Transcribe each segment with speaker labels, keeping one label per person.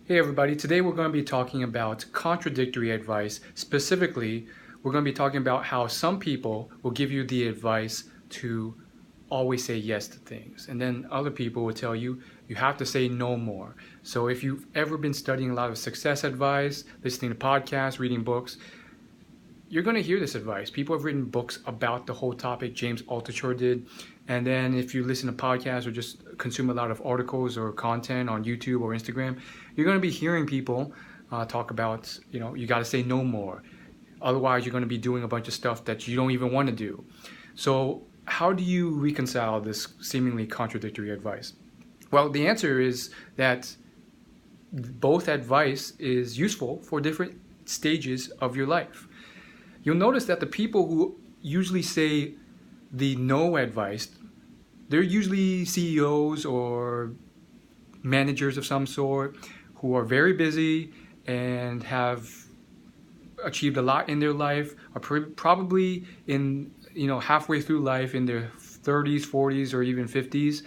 Speaker 1: Hey everybody, today we're going to be talking about contradictory advice. Specifically, we're going to be talking about how some people will give you the advice to always say yes to things, and then other people will tell you you have to say no more. So if you've ever been studying a lot of success advice, listening to podcasts, reading books, you're going to hear this advice. People have written books about the whole topic. James Altucher did. And then if you listen to podcasts or just consume a lot of articles or content on YouTube or Instagram, you're going to be hearing people talk about, you got to say no more. Otherwise, you're going to be doing a bunch of stuff that you don't even want to do. So how do you reconcile this seemingly contradictory advice? Well, the answer is that both advice is useful for different stages of your life. You'll notice that the people who usually say the no advice, they're usually CEOs or managers of some sort who are very busy and have achieved a lot in their life, are probably in, halfway through life in their 30s, 40s, or even 50s.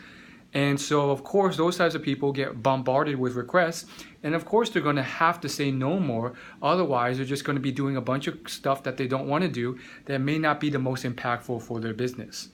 Speaker 1: And so, of course, those types of people get bombarded with requests. And of course, they're going to have to say no more. Otherwise, they're just going to be doing a bunch of stuff that they don't want to do that may not be the most impactful for their business.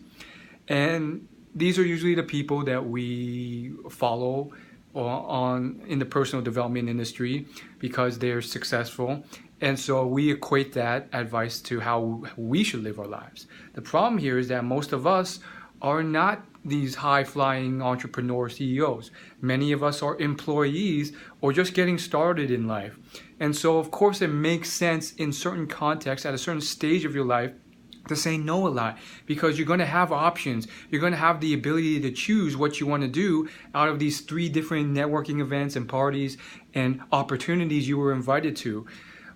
Speaker 1: And these are usually the people that we follow in the personal development industry because they're successful. And so we equate that advice to how we should live our lives. The problem here is that most of us are not these high-flying entrepreneur CEOs. Many of us are employees or just getting started in life. And so, of course, it makes sense in certain contexts at a certain stage of your life to say no a lot, because you're going to have options. You're going to have the ability to choose what you want to do out of these 3 different networking events and parties and opportunities you were invited to.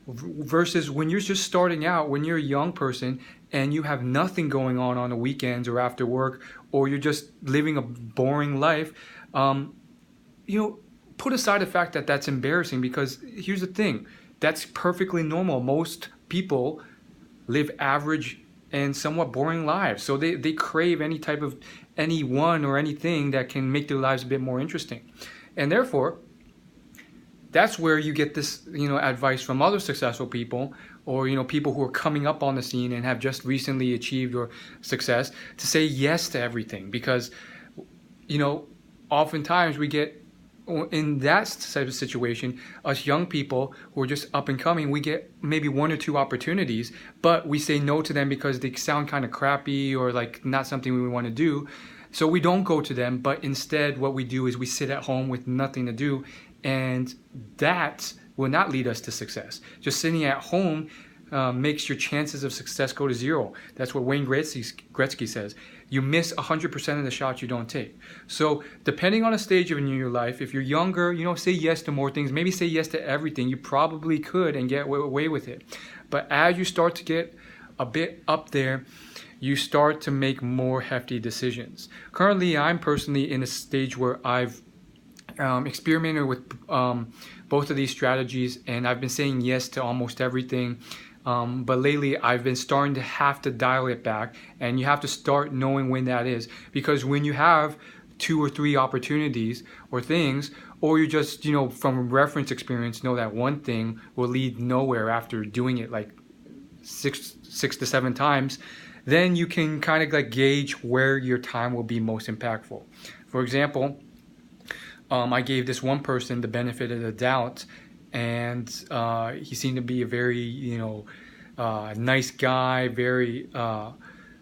Speaker 1: Versus when you're just starting out, when you're a young person and you have nothing going on the weekends or after work, or you're just living a boring life, put aside the fact that that's embarrassing, because here's the thing, that's perfectly normal. Most people live average and somewhat boring lives, so they crave anyone or anything that can make their lives a bit more interesting. And therefore, that's where you get this, advice from other successful people, or, people who are coming up on the scene and have just recently achieved or success, to say yes to everything. Because, oftentimes we get in that type of situation, us young people who are just up and coming, we get maybe 1 or 2 opportunities, but we say no to them because they sound kind of crappy or like not something we want to do. So we don't go to them, but instead what we do is we sit at home with nothing to do. And that will not lead us to success. Just sitting at home makes your chances of success go to 0. That's what Wayne Gretzky says. You miss 100% of the shots you don't take. So depending on the stage of in your life, if you're younger, say yes to more things. Maybe say yes to everything. You probably could and get away with it. But as you start to get a bit up there, you start to make more hefty decisions. Currently, I'm personally in a stage where I've experimented with both of these strategies, and I've been saying yes to almost everything. But lately, I've been starting to have to dial it back, and you have to start knowing when that is. Because when you have 2 or 3 opportunities or things, or you just, from reference experience, know that one thing will lead nowhere after doing it like six to 7 times, then you can kind of like gauge where your time will be most impactful. For example, I gave this one person the benefit of the doubt, and he seemed to be a very, nice guy, very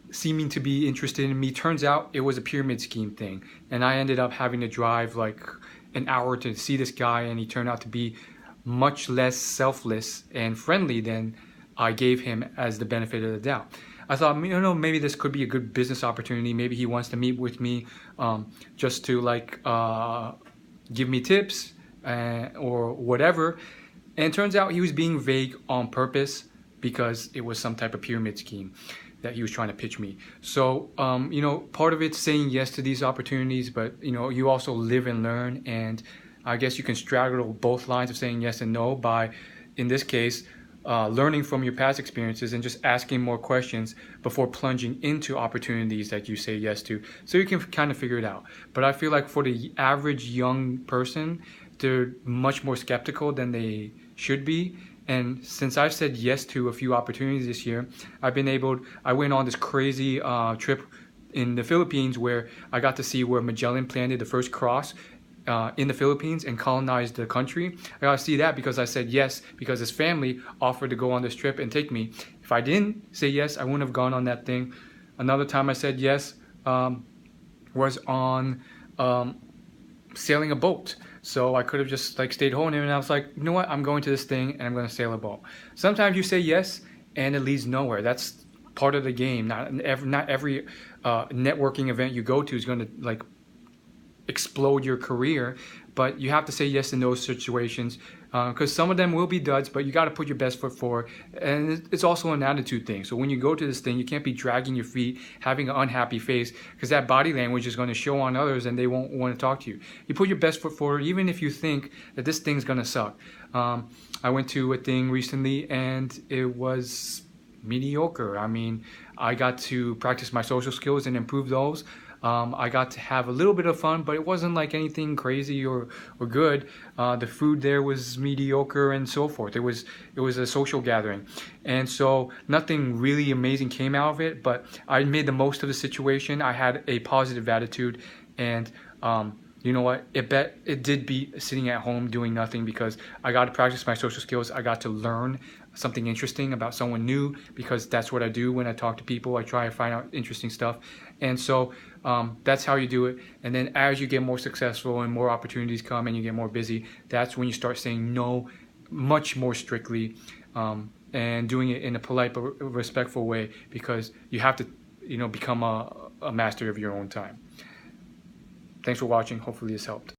Speaker 1: seeming to be interested in me. Turns out it was a pyramid scheme thing, and I ended up having to drive like an hour to see this guy, and he turned out to be much less selfless and friendly than I gave him as the benefit of the doubt. I thought, maybe this could be a good business opportunity. Maybe he wants to meet with me just to give me tips or whatever. And it turns out he was being vague on purpose because it was some type of pyramid scheme that he was trying to pitch me. So, part of it's saying yes to these opportunities, but, you also live and learn. And I guess you can straddle both lines of saying yes and no by, in this case, learning from your past experiences and just asking more questions before plunging into opportunities that you say yes to, so you can kind of figure it out. But I feel like for the average young person, they're much more skeptical than they should be. And since I've said yes to a few opportunities this year, I went on this crazy trip in the Philippines where I got to see where Magellan planted the first cross in the Philippines and colonized the country. I got to see that because I said yes, because his family offered to go on this trip and take me. If I didn't say yes, I wouldn't have gone on that thing. Another time I said yes was on sailing a boat. So I could have just like stayed home, and I was like, you know what, I'm going to this thing and I'm going to sail a boat. Sometimes you say yes and it leads nowhere. That's part of the game. Not every networking event you go to is going to like explode your career, but you have to say yes in those situations because some of them will be duds, but you got to put your best foot forward. And it's also an attitude thing. So when you go to this thing, you can't be dragging your feet, having an unhappy face, because that body language is going to show on others and they won't want to talk to you. You put your best foot forward even if you think that this thing's going to suck. I went to a thing recently and it was mediocre. I mean, I got to practice my social skills and improve those. I got to have a little bit of fun, but it wasn't like anything crazy or good. The food there was mediocre and so forth. It was a social gathering, and so nothing really amazing came out of it. But I made the most of the situation. I had a positive attitude, and you know what? It did beat sitting at home doing nothing because I got to practice my social skills. I got to learn something interesting about someone new because that's what I do when I talk to people. I try to find out interesting stuff. And so that's how you do it. And then as you get more successful and more opportunities come and you get more busy, that's when you start saying no much more strictly and doing it in a polite but respectful way because you have to, become a master of your own time. Thanks for watching. Hopefully this helped.